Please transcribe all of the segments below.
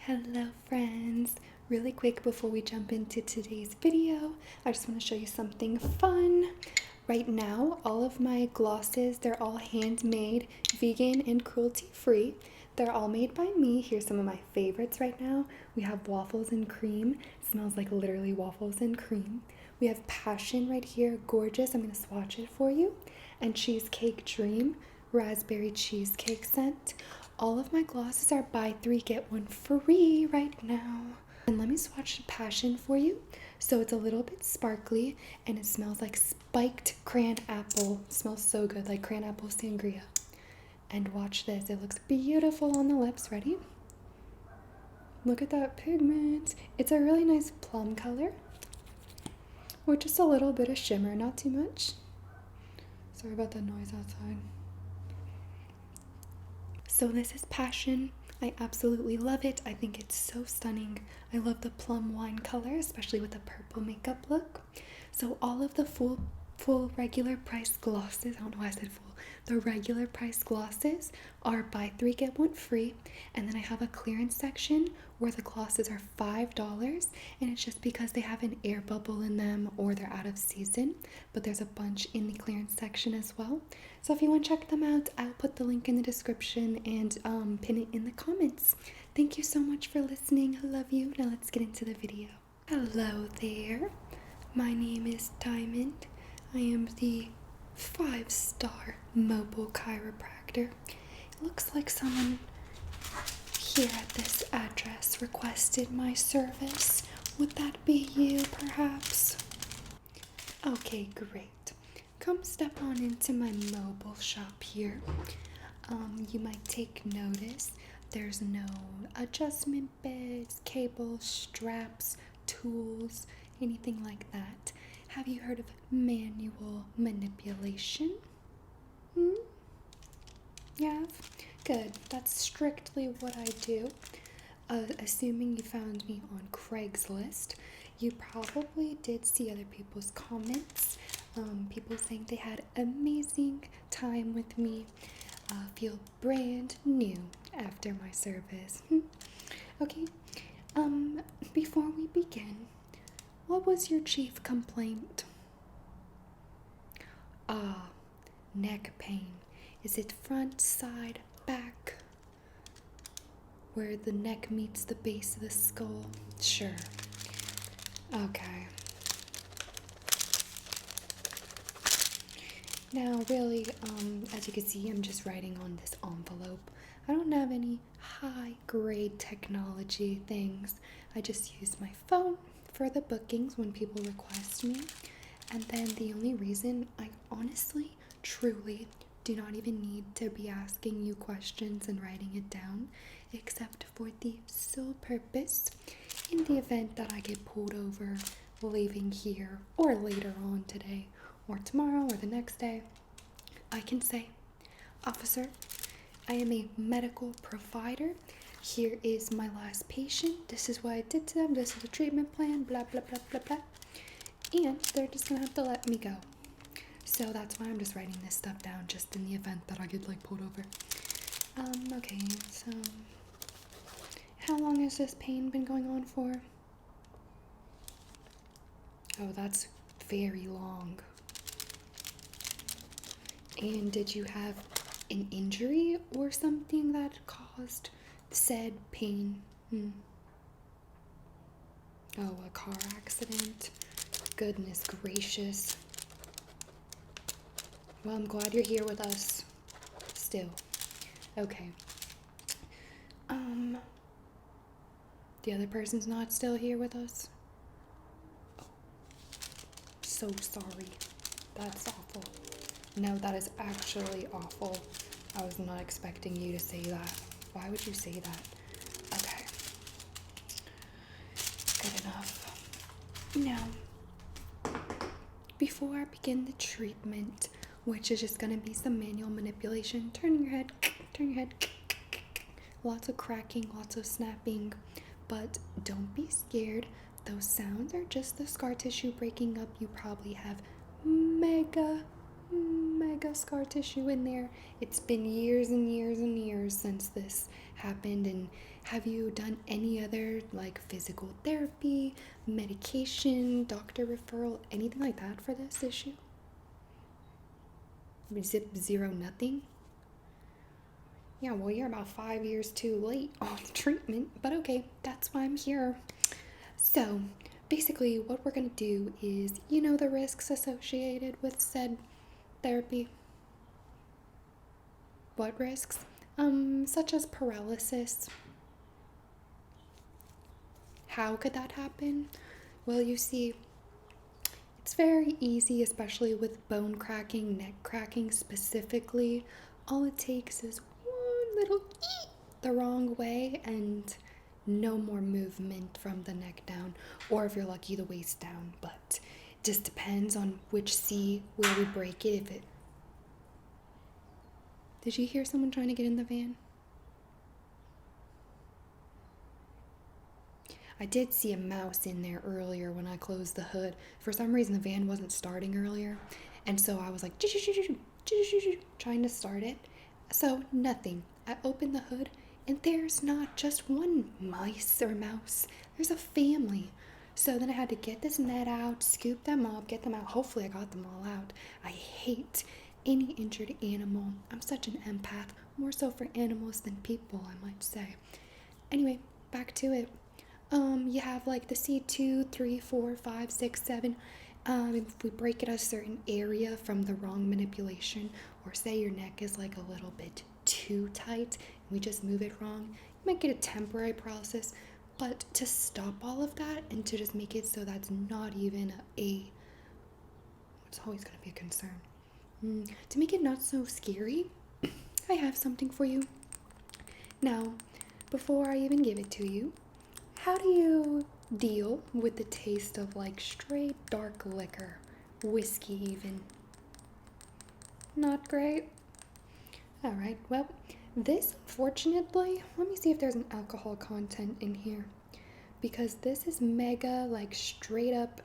Hello friends! Really quick before we jump into today's video, I just want to show you something fun. Right now, all of my glosses, they're all handmade, vegan and cruelty free. They're all made by me. Here's some of my favorites right now. We have waffles and cream. It smells like literally waffles and cream. We have passion right here, gorgeous. I'm going to swatch it for you. And cheesecake dream, raspberry cheesecake scent. All of my glosses are buy 3 get 1 free right now. And let me swatch the passion for you. So it's a little bit sparkly and it smells like spiked cran apple. It smells so good, like cran apple sangria. And watch this, it looks beautiful on the lips. Ready? Look at that pigment. It's a really nice plum color with just a little bit of shimmer, not too much. Sorry about the noise outside. So this is passion. I absolutely love it. I think it's so stunning. I love the plum wine color, especially with the purple makeup look. So all of the full regular price glosses, I don't know why I said full, the regular price glosses are buy 3 get 1 free. And then I have a clearance section where the glosses are $5, and it's just because they have an air bubble in them or they're out of season, but there's a bunch in the clearance section as well. So if you want to check them out, I'll put the link in the description and pin it in the comments. Thank you so much for listening. I love you. Now let's get into the video. Hello there. My name is Diamond. I am the 5-star mobile chiropractor. It looks like someone here at this address requested my service. Would that be you, perhaps? Okay, great. Come step on into my mobile shop here. You might take notice there's no adjustment beds, cables, straps, tools, anything like that. Have you heard of manual manipulation? Yeah? Good. That's strictly what I do. Assuming you found me on Craigslist, you probably did see other people's comments. People saying they had amazing time with me. Feel brand new after my service. Okay. Before we begin, what was your chief complaint? Neck pain. Is it front, side, back? Where the neck meets the base of the skull? Sure. Okay. Now, really, as you can see, I'm just writing on this envelope. I don't have any high-grade technology things. I just use my phone for the bookings when people request me. And then the only reason I honestly, truly do not even need to be asking you questions and writing it down, except for the sole purpose, in the event that I get pulled over leaving here or later on today or tomorrow or the next day, I can say, "Officer, I am a medical provider. Here is my last patient. This is what I did to them. This is the treatment plan, blah, blah, blah, blah, blah." And they're just gonna have to let me go. So that's why I'm just writing this stuff down, just in the event that I get pulled over. Okay, so how long has this pain been going on for? Oh, that's very long. And did you have an injury or something that caused said pain? Oh, a car accident. Goodness gracious. Well, I'm glad you're here with us still. Okay. The other person's not still here with us? Oh, so sorry. That's awful. No, that is actually awful. I was not expecting you to say that. Why would you say that? Okay. Good enough. Now, before I begin the treatment, which is just gonna be some manual manipulation, turn your head, lots of cracking, lots of snapping, but don't be scared. Those sounds are just the scar tissue breaking up. You probably have mega mega scar tissue in there. It's been years and years and years since this happened. And have you done any other like physical therapy, medication, doctor referral, anything like that for this issue? Zero, nothing? Yeah, well, you're about 5 years too late on treatment, but okay, that's why I'm here. So, basically, what we're going to do is, the risks associated with said therapy. What risks? Such as paralysis. How could that happen? Well, you see, it's very easy, especially with bone cracking, neck cracking specifically. All it takes is one little eek the wrong way and no more movement from the neck down, or if you're lucky, the waist down. But it just depends on which C where we break it. Did you hear someone trying to get in the van? I did see a mouse in there earlier when I closed the hood. For some reason, the van wasn't starting earlier, and so I was like trying to start it. So nothing. I opened the hood, and there's not just one mice or mouse. There's a family. So then I had to get this net out, scoop them up, get them out. Hopefully I got them all out. I hate any injured animal. I'm such an empath, more so for animals than people, I might say. Anyway, back to it. You have like the C2, 3, 4, 5, 6, 7. If we break it a certain area from the wrong manipulation, or say your neck is like a little bit too tight, and we just move it wrong, you might get a temporary paralysis. But to stop all of that and to just make it so that's not even it's always going to be a concern. To make it not so scary, I have something for you. Now, before I even give it to you, how do you deal with the taste of like straight dark liquor, whiskey even? Not great? Alright, well, this unfortunately, let me see if there's an alcohol content in here, because this is mega like straight up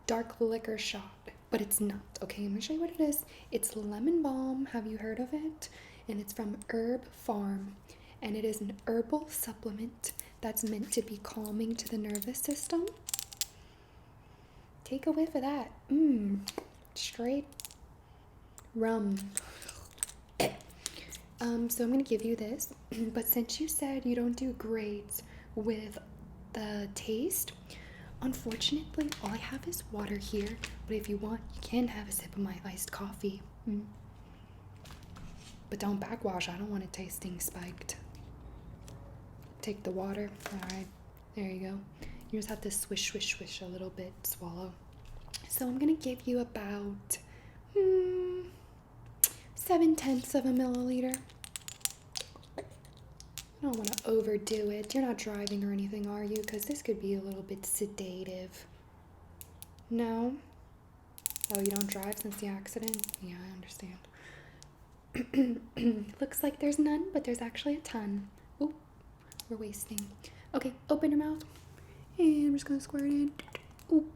dark liquor shot, but it's not. Okay, I'm gonna show you what it is. It's lemon balm. Have you heard of it? And it's from Herb Farm, and it is an herbal supplement that's meant to be calming to the nervous system. Take a whiff of that. Straight rum. So I'm gonna give you this, but since you said you don't do great with the taste, unfortunately, all I have is water here, but if you want, you can have a sip of my iced coffee. But don't backwash, I don't want it tasting spiked. Take the water. Alright, there you go. You just have to swish, swish, swish a little bit, swallow. So I'm gonna give you about 7/10 of a milliliter. I don't want to overdo it. You're not driving or anything, are you? Because this could be a little bit sedative. No? Oh, you don't drive since the accident? Yeah, I understand. Looks like there's none, but there's actually a ton. Ooh, we're wasting. Okay, open your mouth. And I'm just going to squirt it in. Ooh.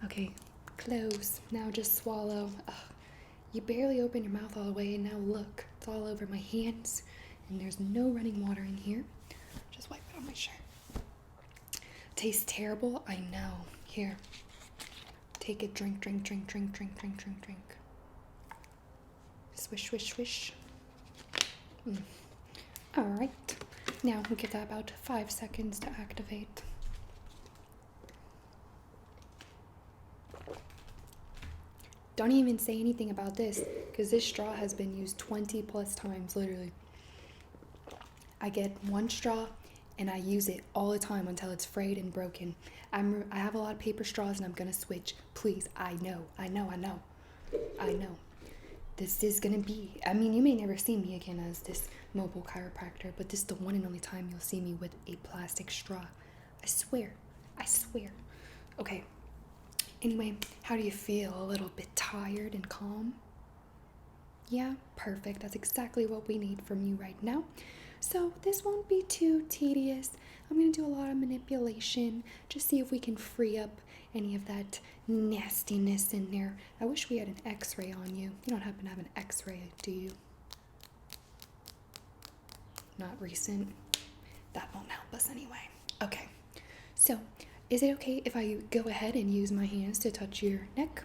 Okay, close. Now just swallow. Ugh. You barely open your mouth all the way, and now look. It's all over my hands, and there's no running water in here. Just wipe it on my shirt. Tastes terrible, I know. Here. Take a drink, drink, drink, drink, drink, drink, drink, drink. Swish, swish, swish. Alright. Now we'll give that about 5 seconds to activate. Don't even say anything about this, because this straw has been used 20 plus times, literally. I get one straw and I use it all the time until it's frayed and broken. I have a lot of paper straws and I'm gonna switch. Please, I know. This is gonna be, you may never see me again as this mobile chiropractor, but this is the one and only time you'll see me with a plastic straw. I swear. Okay. Anyway, how do you feel? A little bit tired and calm? Yeah, perfect. That's exactly what we need from you right now. So this won't be too tedious. I'm going to do a lot of manipulation, just see if we can free up any of that nastiness in there. I wish we had an x-ray on you. You don't happen to have an x-ray, do you? Not recent. That won't help us anyway. Okay, so is it okay if I go ahead and use my hands to touch your neck?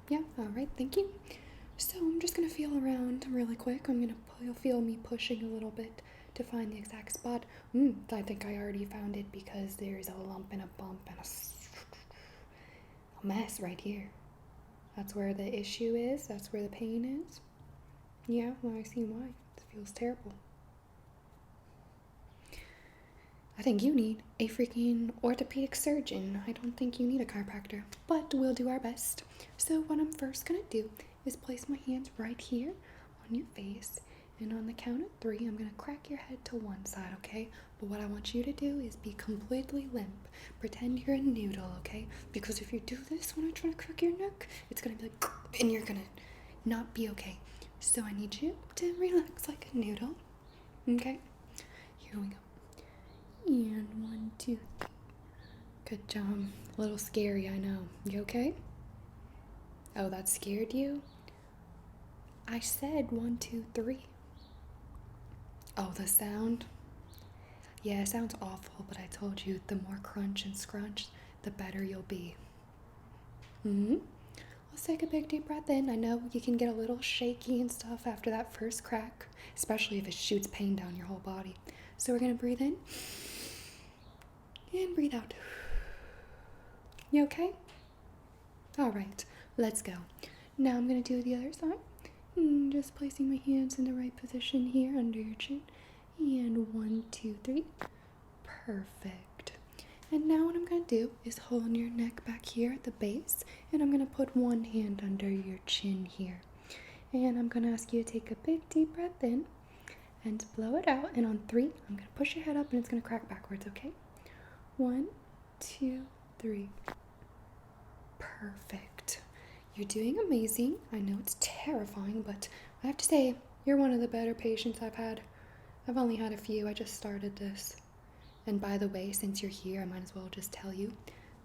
Yeah, all right, thank you. So I'm just gonna feel around really quick. You'll feel me pushing a little bit to find the exact spot. I think I already found it because there's a lump and a bump and a mess right here. That's where the issue is. That's where the pain is. Yeah, well, I see why. It feels terrible. I think you need a freaking orthopedic surgeon. I don't think you need a chiropractor, but we'll do our best. So what I'm first gonna do is place my hands right here on your face, and on the count of 3, I'm gonna crack your head to one side, okay? But what I want you to do is be completely limp. Pretend you're a noodle, okay? Because if you do this when I try to crack your neck, it's gonna be like, and you're gonna not be okay. So I need you to relax like a noodle, okay? Here we go. And 1, 2, 3. Good job. A little scary, I know. You okay? Oh, that scared you? I said 1, 2, 3. Oh, the sound? Yeah, it sounds awful, but I told you the more crunch and scrunch, the better you'll be. Let's take a big deep breath in. I know you can get a little shaky and stuff after that first crack, especially if it shoots pain down your whole body. So we're gonna breathe in and breathe out. You okay? All right, let's go. Now I'm gonna do the other side. Just placing my hands in the right position here under your chin. And 1, 2, 3. Perfect. And now what I'm gonna do is hold your neck back here at the base, and I'm gonna put one hand under your chin here. And I'm gonna ask you to take a big deep breath in and blow it out. And on 3, I'm gonna push your head up and it's gonna crack backwards, okay? 1, 2, 3. Perfect. You're doing amazing. I know it's terrifying, but I have to say, you're one of the better patients I've had. I've only had a few. I just started this. And by the way, since you're here, I might as well just tell you,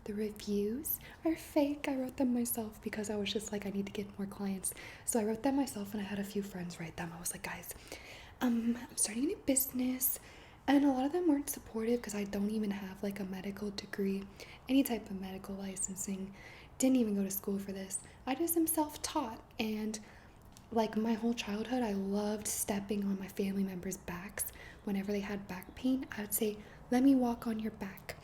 the reviews are fake. I wrote them myself because I was just like, I need to get more clients. So I wrote them myself and I had a few friends write them. I was like, guys, I'm starting a new business. And a lot of them weren't supportive because I don't even have like a medical degree, any type of medical licensing. Didn't even go to school for this. I just am self-taught, and like my whole childhood, I loved stepping on my family members' backs. Whenever they had back pain, I would say, let me walk on your back.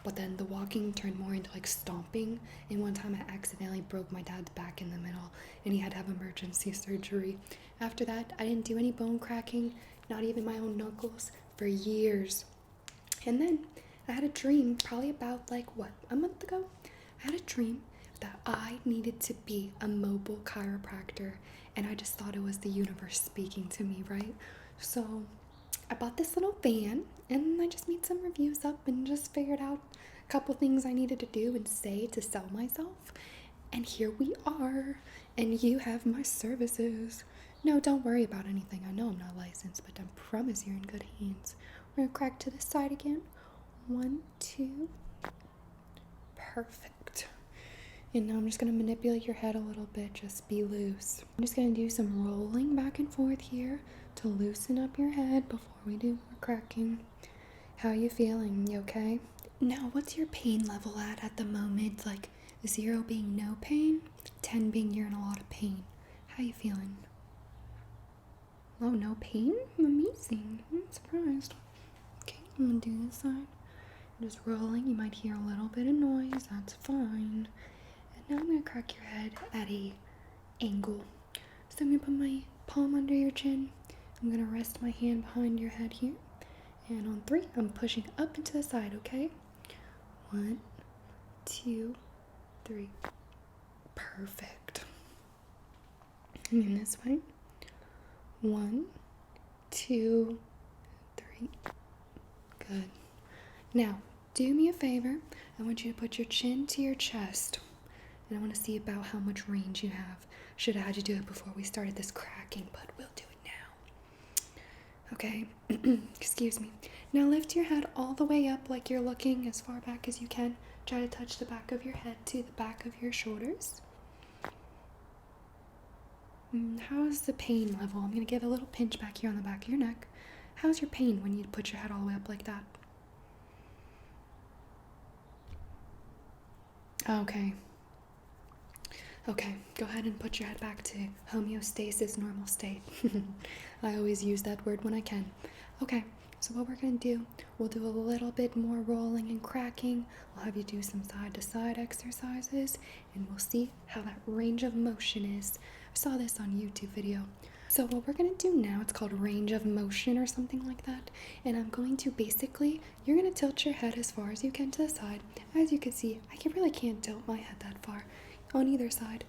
But then the walking turned more into like stomping, and one time I accidentally broke my dad's back in the middle, and he had to have emergency surgery. After that, I didn't do any bone cracking, not even my own knuckles, for years. And then I had a dream, probably about a month ago. I had a dream that I needed to be a mobile chiropractor, and I just thought it was the universe speaking to me, right? So I bought this little van, and I just made some reviews up and just figured out a couple things I needed to do and say to sell myself. And here we are, and you have my services. No, don't worry about anything. I know I'm not licensed, but I promise you're in good hands. We're gonna crack to this side again. 1, 2. Perfect. And now I'm just going to manipulate your head a little bit. Just be loose. I'm just going to do some rolling back and forth here to loosen up your head before we do more cracking. How are you feeling? You okay? Now, what's your pain level at the moment? Like 0 being no pain, 10 being you're in a lot of pain. How you feeling? Oh, no pain? Amazing. I'm surprised. Okay, I'm going to do this side. Just rolling. You might hear a little bit of noise. That's fine. Now I'm going to crack your head at a angle. So I'm going to put my palm under your chin. I'm going to rest my hand behind your head here. And on 3, I'm pushing up into the side, okay? 1, 2, 3. Perfect. And this way. 1, 2, 3. Good. Now, do me a favor. I want you to put your chin to your chest. And I want to see about how much range you have. Should have had you do it before we started this cracking, but we'll do it now. Okay, excuse me. Now lift your head all the way up like you're looking as far back as you can Try to touch the back of your head to the back of your shoulders. How's the pain level? I'm going to give a little pinch back here on the back of your neck. How's your pain when you put your head all the way up like that? Okay. Okay, go ahead and put your head back to homeostasis, normal state. I always use that word when I can. Okay, so what we're going to do, we'll do a little bit more rolling and cracking. I'll have you do some side-to-side exercises, and we'll see how that range of motion is. I saw this on YouTube video. So what we're going to do now, it's called range of motion or something like that. And I'm going to basically, you're going to tilt your head as far as you can to the side. As you can see, I really can't tilt my head that far on either side.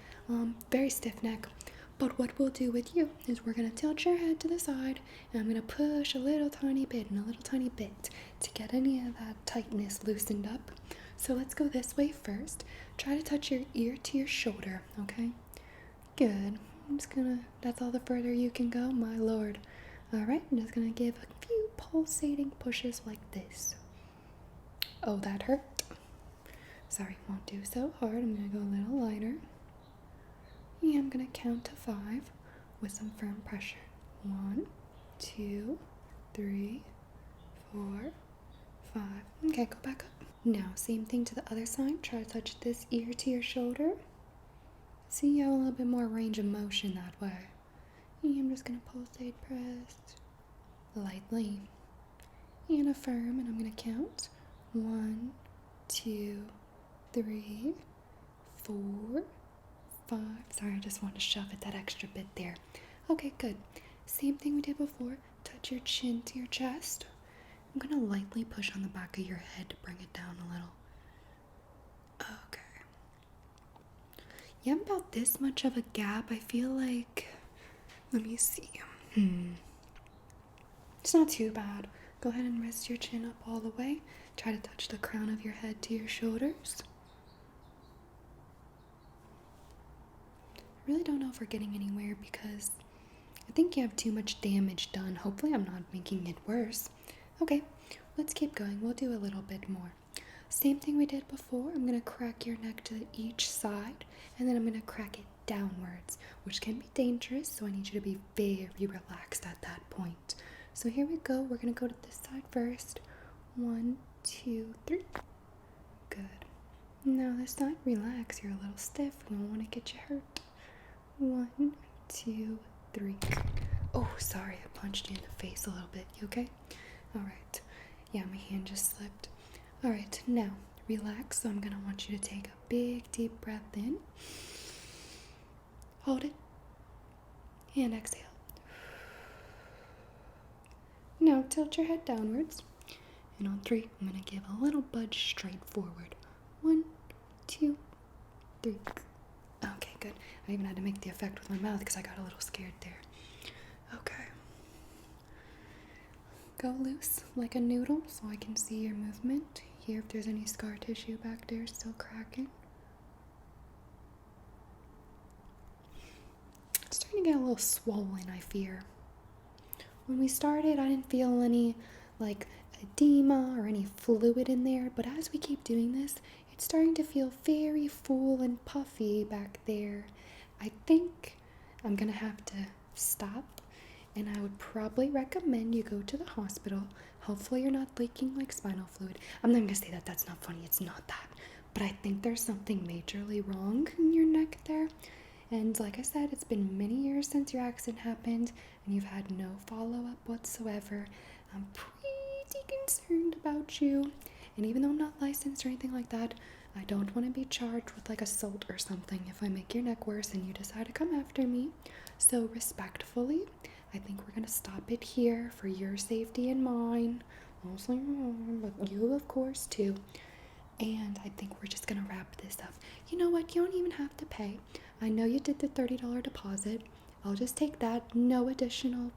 Very stiff neck. But what we'll do with you is we're going to tilt your head to the side, and I'm going to push a little tiny bit and a little tiny bit to get any of that tightness loosened up. So let's go this way first. Try to touch your ear to your shoulder, okay? Good. I'm just gonna, that's all the further you can go, my lord. Alright, I'm just gonna give a few pulsating pushes like this. Oh, that hurt. Sorry, won't do so hard. I'm gonna go a little lighter. And I'm gonna count to 5 with some firm pressure. 1, 2, 3, 4, 5. Okay, go back up. Now, same thing to the other side. Try to touch this ear to your shoulder. See, you have a little bit more range of motion that way. And I'm just gonna pulsate press lightly and affirm, and I'm gonna count 1, 2, 3, 4, 5. Sorry, I just want to shove it that extra bit there. Okay, good. Same thing we did before. Touch your chin to your chest. I'm gonna lightly push on the back of your head to bring it down a little. Okay. You have about this much of a gap. I feel like, let me see. It's not too bad. Go ahead and rest your chin up all the way. Try to touch the crown of your head to your shoulders. I really don't know if we're getting anywhere because I think you have too much damage done. Hopefully I'm not making it worse. Okay, let's keep going. We'll do a little bit more. Same thing we did before. I'm going to crack your neck to each side, and then I'm going to crack it downwards, which can be dangerous, so I need you to be very relaxed at that point. So here we go. We're going to go to this side first. 1, 2, 3. Good. Now this side, relax. You're a little stiff. We don't want to get you hurt. 1, 2, 3. Oh, sorry. I punched you in the face a little bit. You okay? All right. Yeah, my hand just slipped. All right, now relax. So I'm gonna want you to take a big deep breath in. Hold it and exhale. Now tilt your head downwards, and on 3 I'm gonna give a little budge straight forward. 1, 2, 3. Okay, good. I even had to make the effect with my mouth because I got a little scared there. Okay. Go loose like a noodle so I can see your movement. Here if there's any scar tissue back there still cracking. It's starting to get a little swollen, I fear. When we started, I didn't feel any like edema or any fluid in there, but as we keep doing this, it's starting to feel very full and puffy back there. I think I'm gonna have to stop, and I would probably recommend you go to the hospital. Hopefully you're not leaking like spinal fluid. I'm not gonna say that, that's not funny, it's not that. But I think there's something majorly wrong in your neck there. And like I said, it's been many years since your accident happened, and you've had no follow-up whatsoever. I'm pretty concerned about you. And even though I'm not licensed or anything like that, I don't want to be charged with like assault or something if I make your neck worse and you decide to come after me. So respectfully, I think we're going to stop it here for your safety and mine. Mostly mine, but you of course too. And I think we're just going to wrap this up. You know what? You don't even have to pay. I know you did the $30 deposit. I'll just take that. No additional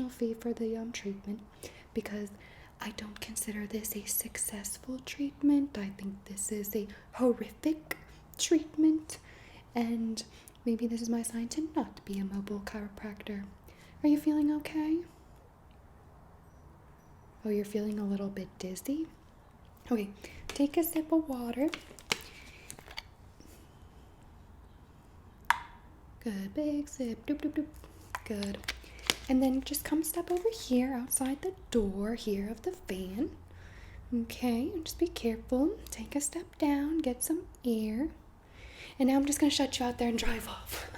fee for the treatment, because I don't consider this a successful treatment. I think this is a horrific treatment, and maybe this is my sign to not be a mobile chiropractor. Are you feeling okay? Oh, you're feeling a little bit dizzy? Okay, take a sip of water. Good, big sip. Doop, doop, doop. Good. And then just come step over here outside the door here of the van. Okay, and just be careful. Take a step down, get some air. And now I'm just gonna shut you out there and drive off.